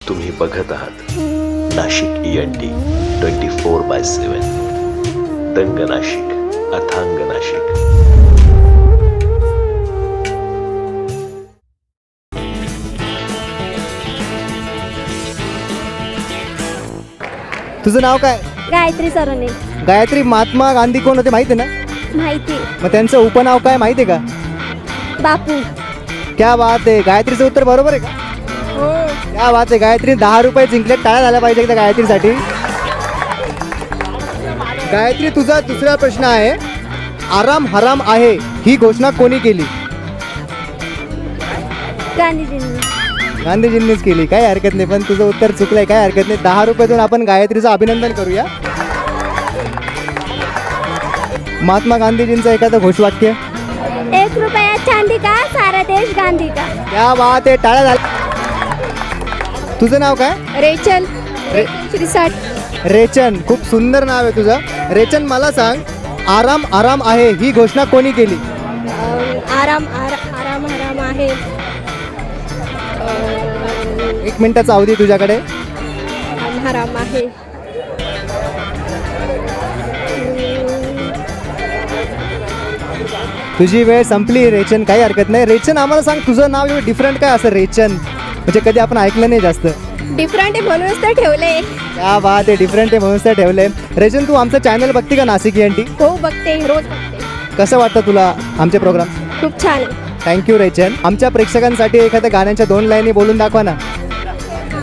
तुम्ही बघत आहात नाशिक ENT 24/7. दंग नाशिक, अथांग नाशिक. तुझं नाव काय? गायत्री सरोने. गायत्री. महात्मा गांधी कोण होते माहिती आहे ना? माहिती. मग त्यांचं उपनाव काय माहिती आहे का? बापू. क्या बात आहे. गायत्रीचं उत्तर बरोबर आहे का? हो. क्या बात आहे. गायत्री 10 रुपये जिंकले. टाळ्या झाल्या पाहिजे एकदा गायत्रीसाठी. गायत्री, तुझा दुसरा प्रश्न आहे. आराम हराम आहे ही घोषणा कोणी केली? गांधीजींनी. गांधीजींनीच केली. काही हरकत नाही, पण तुझं उत्तर चुकलंय. काय हरकत नाही. 10 रुपये देऊन आपण गायत्रीचं अभिनंदन करूया. महात्मा गांधीजींचं एखादं घोषवाक्य. 1 रुपया चांदी का, सारा देश गांधी का. क्या बात आहे. टाळ्या झाल्या. तुझं नाव काय? रेचल. श्रीसाट. रेचन. खूप सुंदर नाव आहे तुझं. रेचन, मला सांग, आराम आराम आहे ही घोषणा कोणी केली? आराम आराम आराम आहे. 1 मिनिटाचा अवधी तुझ्याकडे. आराम आहे. तुझी वेळ संपली रेचन. काही हरकत नाही. रेचन, आम्हाला सांग, तुझं नाव एवढं डिफरंट काय असं रेचन? म्हणजे कधी आपण ऐकलं नाही जास्त. डिफरंट आहे म्हणूनच तर ठेवले. क्या बात आहे. डिफरंट आहे म्हणून तर ठेवलंय. रेचन, तू आमचं चॅनल बघते का नाशिक ENT? हो, बघते. रोज बघते. कसं वाटतं तुला आमचे प्रोग्राम? खूप छान आहे. थँक्यू रेचन. आमच्या प्रेक्षकांसाठी एखाद्या गाण्याच्या 2 लाईनी बोलून दाखवा ना.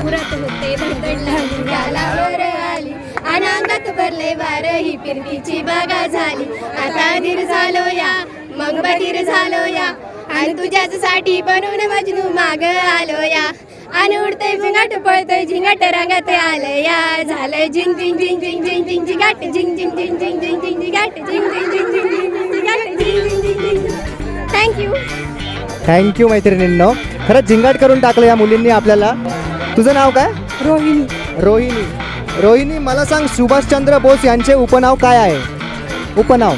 पुरात होते भरतडला निघाला वर आली, अनांगात भरले वार ही फिरतीची बागा झाली. आता धीर झालो या, मग बधीर झालो या, आणि तुझ्याच साठी बनून मजनू माग आलो या. आणि उडतय झिंगाट, पळतय झिंगाट, रंगात आलं या. झालं झिंग झिंग झिंग झिंग झिंग झिंग झिंगाट, झिंग झिंग झिंग झिंग झिंग झिंग झिंगाट, झिंग झिंग झिंग झिंग झिंग झिंगाट, झिंग झिंग झिंग झिंग. थँक्यू. थँक्यू मैत्रिणींनो. खरंच झिंगाट करून टाकलं या मुलींनी आपल्याला. तुझं नाव काय? रोहिणी. रोहिणी. रोहिणी, मला सांग, सुभाषचंद्र बोस यांचे उपनाव काय आहे? उपनाव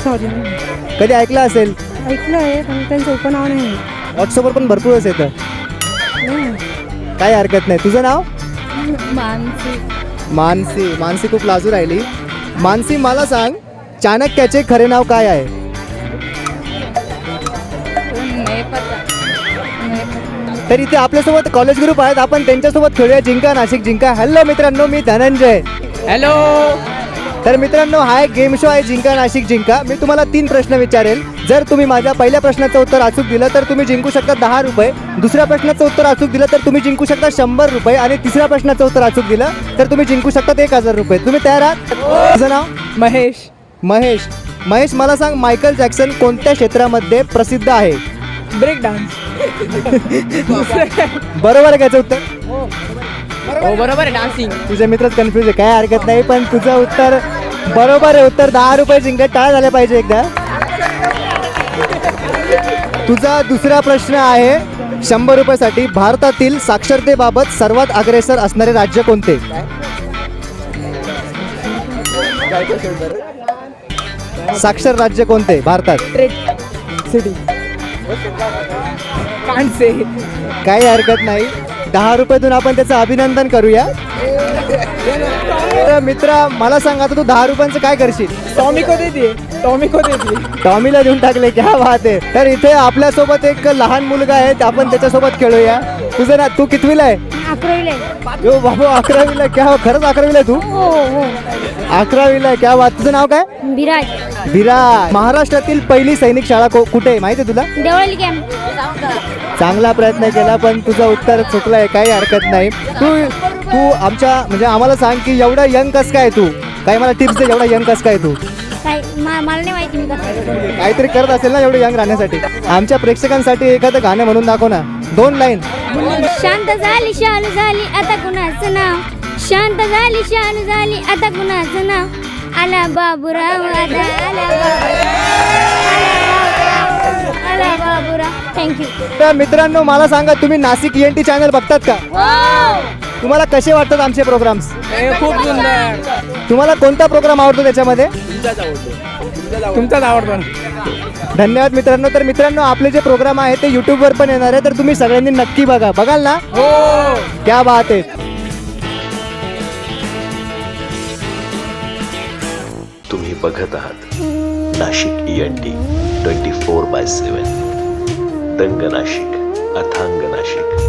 सॉरी, कधी ऐकलं असेल. ऐकलं आहे पण त्यांचं उपनाव नाही. व्हॉट्सअपवर पण भरपूरच येतं. काही हरकत नाही. तुझं नाव? मानसी. मानसी. मानसी खूप लाजू राहिली. मानसी, मला सांग, चाणक्याचे खरे नाव काय आहे? तर इथे आपल्यासोबत कॉलेज ग्रुप आहेत. आपण त्यांच्यासोबत खेळूया जिंका नाशिक जिंका. हॅलो मित्रांनो, मी धनंजय. हॅलो. तर मित्रांनो, हा एक गेम शो आहे जिंका नाशिक जिंका. मी तुम्हाला 3 प्रश्न विचारेल. जर तुम्ही माझ्या पहिल्या प्रश्नाचं उत्तर अचूक दिलं तर तुम्ही जिंकू शकता 10 रुपये. दुसऱ्या प्रश्नाचं उत्तर अचूक दिलं तर तुम्ही जिंकू शकता 100 रुपये. आणि तिसऱ्या प्रश्नाचं उत्तर अचूक दिलं तर तुम्ही जिंकू शकता 1000 रुपये. तुम्ही तयार आहात? तुझं नाव? महेश. महेश. महेश, मला सांग, मायकल जॅक्सन कोणत्या क्षेत्रामध्ये प्रसिद्ध आहे? Break dance. बरोबर आहे. त्याचं उत्तर हो, बरोबर आहे. डान्सिंग. तुझे मित्रच कन्फ्यूज आहे. काय हरकत नाही, पण तुझं उत्तर बरोबर आहे. उत्तर 10 रुपये जिंकत. टाळ्या झाल्या पाहिजे एकदा. तुझा दुसरा प्रश्न आहे 100 रुपयासाठी. भारतातील साक्षरतेबाबत सर्वात अग्रेसर असणारे राज्य कोणते? साक्षर राज्य कोणते भारतात? सिटी. कांसे. काही हरकत नाही. 10 रुपये देऊन आपण त्याचं अभिनंदन करूया. तर मित्रा, मला सांग, आता तू 10 रुपयांचं काय करशील? टॉमी को देते. टॉमीला देऊन टाकले. क्या बात आहे. तर इथे आपल्यासोबत एक लहान मुलगा आहे. आपण त्याच्यासोबत खेळूया. तुझं ना, तू कितवीला आहे? 11वीला. यो बाबा, 11वीला. क्या, खरंच 11वीला आहे तू? हो हो. 11वीला आहे. क्या बात. तुझं नाव काय? विराज. विराज. महाराष्ट्रातील पहिली सैनिक शाळा कुठे आहे माहिती आहे तुला? देवळी कॅम्प. चांगला प्रयत्न केला, पण तुझं उत्तर चुकलं आहे. काही हरकत नाही. तू आमच्या म्हणजे आम्हाला सांग की एवढं यंग कसं काय तू? काही मला टिप्स दे. एवढा यंग कसं काय तू? मला नाही माहिती मी कसं. काहीतरी करत असेल ना एवढं यंग राहण्यासाठी. आमच्या प्रेक्षकांसाठी एखादं गाणं म्हणून दाखव ना. 2 लाईन. शांत झाली शालू झाली आता कुणाचं नाव. शांत झाली शालू झाली आता कुणाचं नाव. आला बाबूराव आता आला बाबूराव. थँक्यू. तर मित्रांनो, मला सांगा, तुम्ही नाशिक ENT चॅनल बघतात का? तुम्हाला कसे वाटतात आमचे प्रोग्राम्स? खूप सुंदर. तुम्हाला कोणता प्रोग्राम आवडतो त्याच्यामध्ये? तुमचाच आवडतो. धन्यवाद मित्रांनो. तर मित्रांनो आपले जे प्रोग्राम आहे ते यूट्यूबवर पण येणार आहे, तर तुम्ही सगळ्यांनी नक्की बघा. बघाल ना? हो. क्या बात आहे. तुम्ही बघत आहात नाशिक ENT 24/7. दंग नाशिक, अथांग नाशिक.